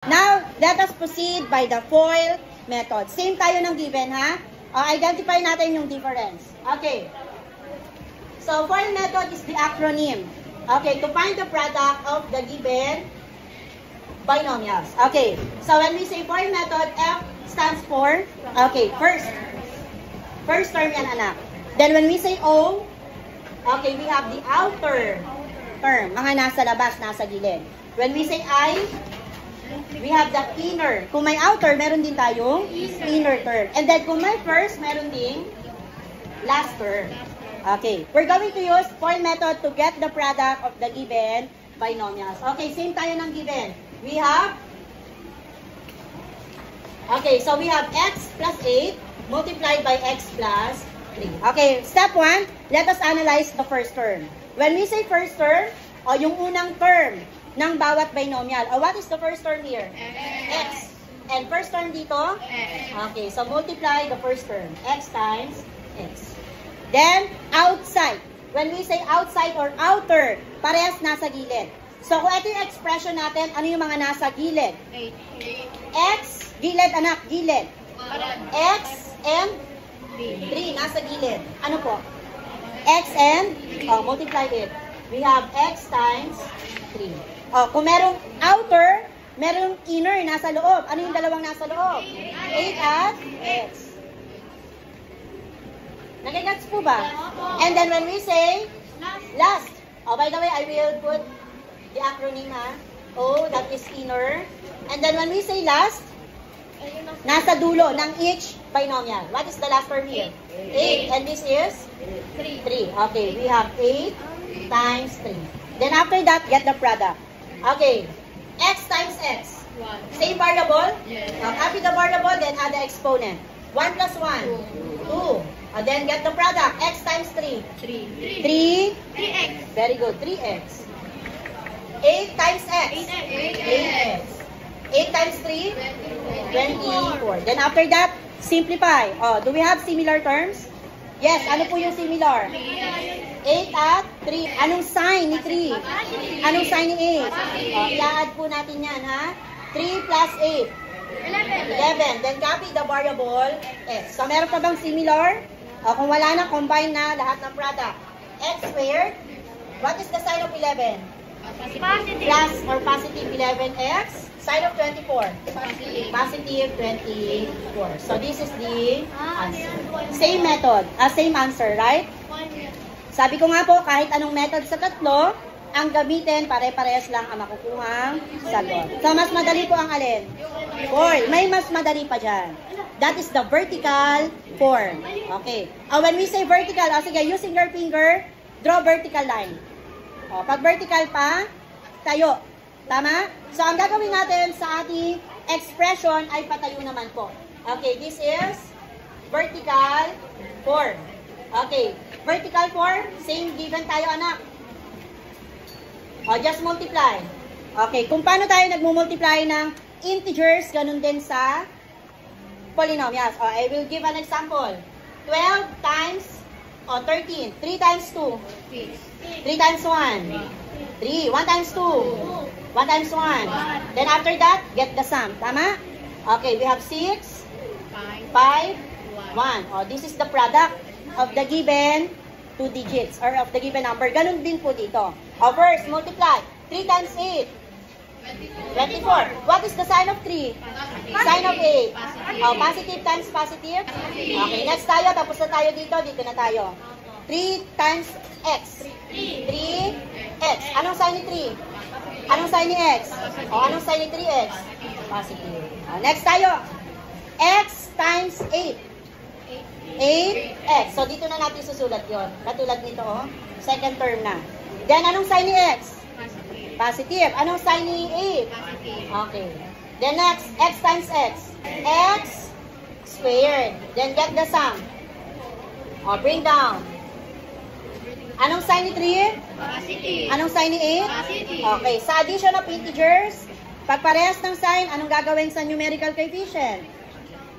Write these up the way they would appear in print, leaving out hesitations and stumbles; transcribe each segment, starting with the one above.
Now, let us proceed by the FOIL method. Same tayo ng given, ha? Identify natin yung difference. Okay. So, FOIL method is the acronym. Okay, to find the product of the given binomials. Okay, so when we say FOIL method, F stands for, okay, first term yan, anak. Then when we say O, okay, we have the outer term, mga nasa labas, nasa gilid. When we say I, we have the inner. Kung may outer, meron din tayong inner term. And then kung may first, meron din last term. Okay, we're going to use FOIL method to get the product of the given binomials. Okay, same tayo ng given. We have, okay, so we have x plus 8 multiplied by x plus 3. Okay, step 1, let us analyze the first term. When we say first term, o yung unang term ng bawat binomial. What is the first term here? X. And first term dito? Okay, so multiply the first term. X times x. Then, outside. When we say outside or outer, parehas nasa gilid. So, kung ito yung expression natin, ano yung mga nasa gilid? X, gilid anak, gilid. X and 3, nasa gilid. Ano po? X and, multiply it. We have x times 3. Kung merong outer, merong inner, nasa loob. Ano yung dalawang nasa loob? 8 at x. Nagigets po ba? And then when we say last. By the way, I will put the acronym, ha? O, that is inner. And then when we say last, nasa dulo ng each binomial. What is the last term here? 8. And this is 3. Okay, we have 8 times 3. Then after that, get the product. Okay, x times x. Same variable? Yes. Copy the variable, then add the exponent. 1 plus 1, 2. Then get the product. X times 3. 3x. Very good, 3x. 8 times x. 8x. 8 times 3? 24. Then after that, simplify. Do we have similar terms? Yes, ano po yung similar? 8 at 3. Anong sign ni 3? Anong sign ni 8? I-add po natin yan, ha? 3 plus 8. 11. Then copy the variable x. So meron pa bang similar? Kung wala na, combine na lahat ng product. X squared. What is the sign of 11? Positive. Plus or positive 11x. Sign of 24. Positive 24. So this is the answer. Same method. Same answer, right? Sabi ko nga po, kahit anong method sa tatlo, ang gamitin, pare-parehas lang ang makukuhang sagot. So mas madali po ang alin? Form. May mas madali pa dyan. That is the vertical form. Okay. When we say vertical, sige, using your finger, draw vertical line. Pag vertical pa, tayo. Tama? So, ang gagawin natin sa ating expression ay patayo naman po. Okay, this is vertical form. Okay, vertical form, same given tayo, anak. Just multiply. Okay, kung paano tayo nagmumultiply ng integers, ganun din sa polynomials. I will give an example. 12 times 13. 3 times 2. 3 times 1. 3. 1 times 2. 1 times 1. Then after that, get the sum. Tama? Okay, we have 6, 5, 1. This is the product of the given 2 digits or of the given number. Ganun din po dito. First, multiply. 3 times 8. 24. What is the sign of 3? Sign of 8. Positive times positive. Okay, next tayo. Tapos na tayo dito. Dito na tayo. 3 times x. 3x. Anong sign ni 3? Anong sign ni x? Anong sign ni 3x? Positive. Next tayo. X times 8. 8x. So, dito na natin susulat yon. Katulad nito, second term na. Then, anong sign ni x? Positive. Anong sign ni 8? Okay. Then next, x times x. X squared. Then get the sum. Bring down. Anong sign ni 3? Positive. Anong sign ni 8? Positive. Okay. Sa addition of integers, pag parehas ng sign, anong gagawin sa numerical coefficient?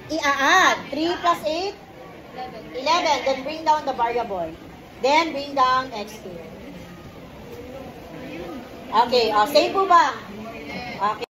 I-add. 3 plus 8? 11. Then bring down the variable. Then bring down x squared. Okay, same po ba? Okay.